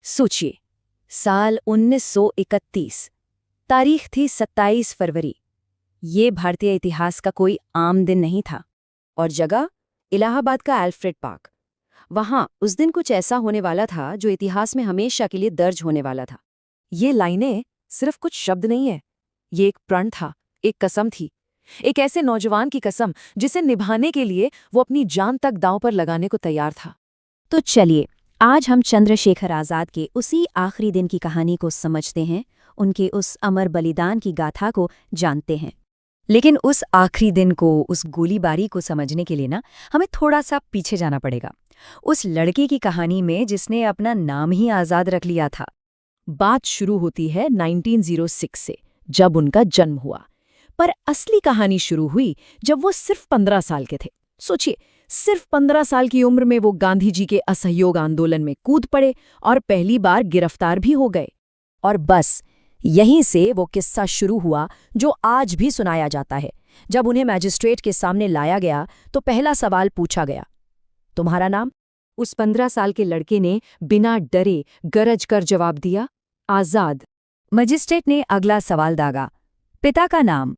सोचिए, साल 1931, तारीख थी 27 फरवरी। ये भारतीय इतिहास का कोई आम दिन नहीं था। और जगह इलाहाबाद का एल्फ्रेड पार्क। वहां उस दिन कुछ ऐसा होने वाला था जो इतिहास में हमेशा के लिए दर्ज होने वाला था। ये लाइनें सिर्फ कुछ शब्द नहीं है, ये एक प्रण था, एक कसम थी। एक ऐसे नौजवान की कसम जिसे निभाने के लिए वो अपनी जान तक दांव पर लगाने को तैयार था। तो चलिए, आज हम चंद्रशेखर आजाद के उसी आखिरी दिन की कहानी को समझते हैं, उनके उस अमर बलिदान की गाथा को जानते हैं। लेकिन उस आखिरी दिन को, उस गोलीबारी को समझने के लिए ना हमें थोड़ा सा पीछे जाना पड़ेगा। उस लड़के की कहानी में जिसने अपना नाम ही आजाद रख लिया था। बात शुरू होती है 1906 से, जब उनका जन्म हुआ। पर असली कहानी शुरू हुई जब वो सिर्फ 15 साल के थे। सोचिए, सिर्फ 15 साल की उम्र में वो गांधी जी के असहयोग आंदोलन में कूद पड़े और पहली बार गिरफ्तार भी हो गए। और बस यहीं से वो किस्सा शुरू हुआ जो आज भी सुनाया जाता है। जब उन्हें मैजिस्ट्रेट के सामने लाया गया तो पहला सवाल पूछा गया, तुम्हारा नाम? उस 15 साल के लड़के ने बिना डरे गरज कर जवाब दिया, आजाद। मजिस्ट्रेट ने अगला सवाल दागा, पिता का नाम?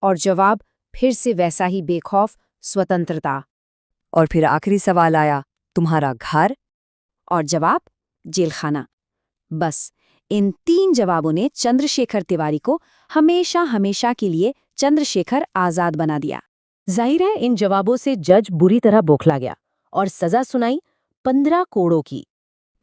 और जवाब फिर से वैसा ही बेखौफ, स्वतंत्रता। और फिर आखिरी सवाल आया, तुम्हारा घर? और जवाब, जेलखाना। बस इन 3 जवाबों ने चंद्रशेखर तिवारी को हमेशा हमेशा के लिए चंद्रशेखर आजाद बना दिया। जाहिर है, इन जवाबों से जज बुरी तरह बौखला गया और सजा सुनाई 15 कोड़ों की।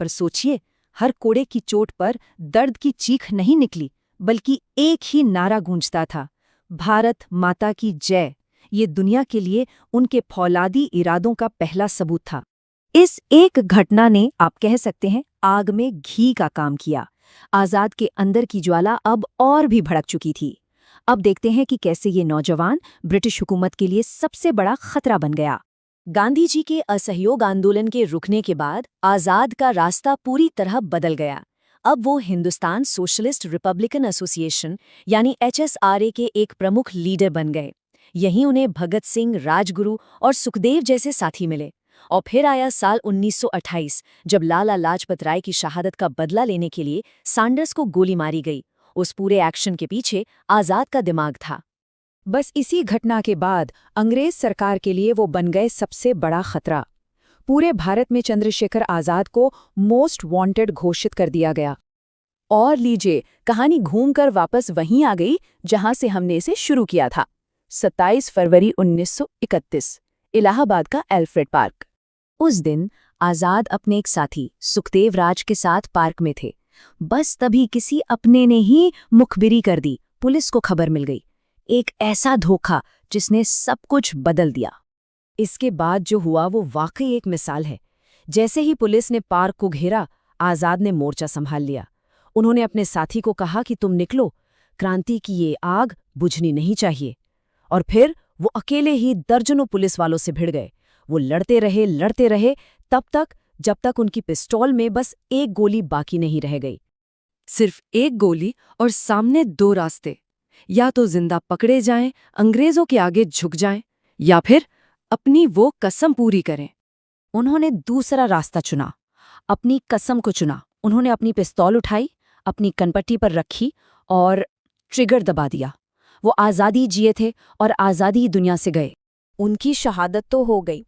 पर सोचिए, हर कोड़े की चोट पर दर्द की चीख नहीं निकली, बल्कि एक ही नारा गूंजता था, भारत माता की जय। ये दुनिया के लिए उनके फौलादी इरादों का पहला सबूत था। इस एक घटना ने, आप कह सकते हैं, आग में घी का काम किया। आजाद के अंदर की ज्वाला अब और भी भड़क चुकी थी। अब देखते हैं कि कैसे ये नौजवान ब्रिटिश हुकूमत के लिए सबसे बड़ा खतरा बन गया। गांधी जी के असहयोग आंदोलन के रुकने के बाद आजाद का रास्ता पूरी तरह बदल गया। अब वो हिंदुस्तान सोशलिस्ट रिपब्लिकन एसोसिएशन यानी HSRA के एक प्रमुख लीडर बन गए। यहीं उन्हें भगत सिंह, राजगुरु और सुखदेव जैसे साथी मिले। और फिर आया साल 1928, जब लाला लाजपत राय की शहादत का बदला लेने के लिए सैंडर्स को गोली मारी गई। उस पूरे एक्शन के पीछे आजाद का दिमाग था। बस इसी घटना के बाद अंग्रेज सरकार के लिए वो बन गए सबसे बड़ा खतरा। पूरे भारत में चंद्रशेखर आजाद को मोस्ट वांटेड घोषित कर दिया गया। और लीजिए, कहानी घूमकर वापस वहीं आ गई जहां से हमने इसे शुरू किया था। 27 फरवरी 1931, इलाहाबाद का एल्फ्रेड पार्क। उस दिन आजाद अपने एक साथी सुखदेव राज के साथ पार्क में थे। बस तभी किसी अपने ने ही मुखबिरी कर दी। पुलिस को खबर मिल गई, एक ऐसा धोखा जिसने सब कुछ बदल दिया। इसके बाद जो हुआ वो वाकई एक मिसाल है। जैसे ही पुलिस ने पार्क को घेरा, आजाद ने मोर्चा संभाल लिया। उन्होंने अपने साथी को कहा कि तुम निकलो, क्रांति की ये आग बुझनी नहीं चाहिए। और फिर वो अकेले ही दर्जनों पुलिस वालों से भिड़ गए। वो लड़ते रहे तब तक जब तक उनकी पिस्तौल में बस एक गोली बाकी नहीं रह गई। सिर्फ एक गोली और सामने 2 रास्ते, या तो जिंदा पकड़े जाएं, अंग्रेजों के आगे झुक जाएं, या फिर अपनी वो कसम पूरी करें। उन्होंने दूसरा रास्ता चुना, अपनी कसम को चुना। उन्होंने अपनी पिस्तौल उठाई, अपनी कनपट्टी पर रखी और ट्रिगर दबा दिया। वो आज़ादी जिए थे और आज़ादी ही दुनिया से गए। उनकी शहादत तो हो गई,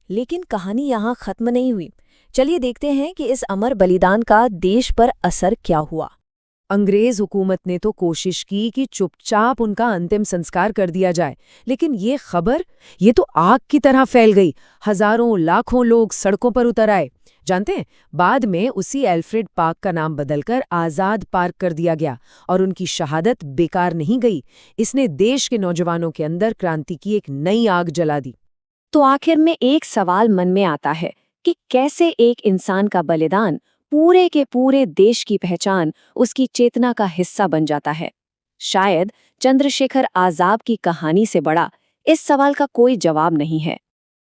लेकिन कहानी यहाँ खत्म नहीं हुई। चलिए देखते हैं कि इस अमर बलिदान का देश पर असर क्या हुआ। अंग्रेज हुकूमत ने तो कोशिश की कि चुपचाप उनका अंतिम संस्कार कर दिया जाए, लेकिन ये खबर ये तो आग की तरह फैल गई। हजारों लाखों लोग सड़कों पर उतर आए। जानते हैं, बाद में उसी एल्फ्रेड पार्क का नाम बदलकर आजाद पार्क कर दिया गया। और उनकी शहादत बेकार नहीं गई, इसने देश के नौजवानों के अंदर क्रांति की एक नई आग जला दी। तो आखिर में एक सवाल मन में आता है कि कैसे एक इंसान का बलिदान पूरे के पूरे देश की पहचान, उसकी चेतना का हिस्सा बन जाता है। शायद चंद्रशेखर आजाद की कहानी से बड़ा इस सवाल का कोई जवाब नहीं है।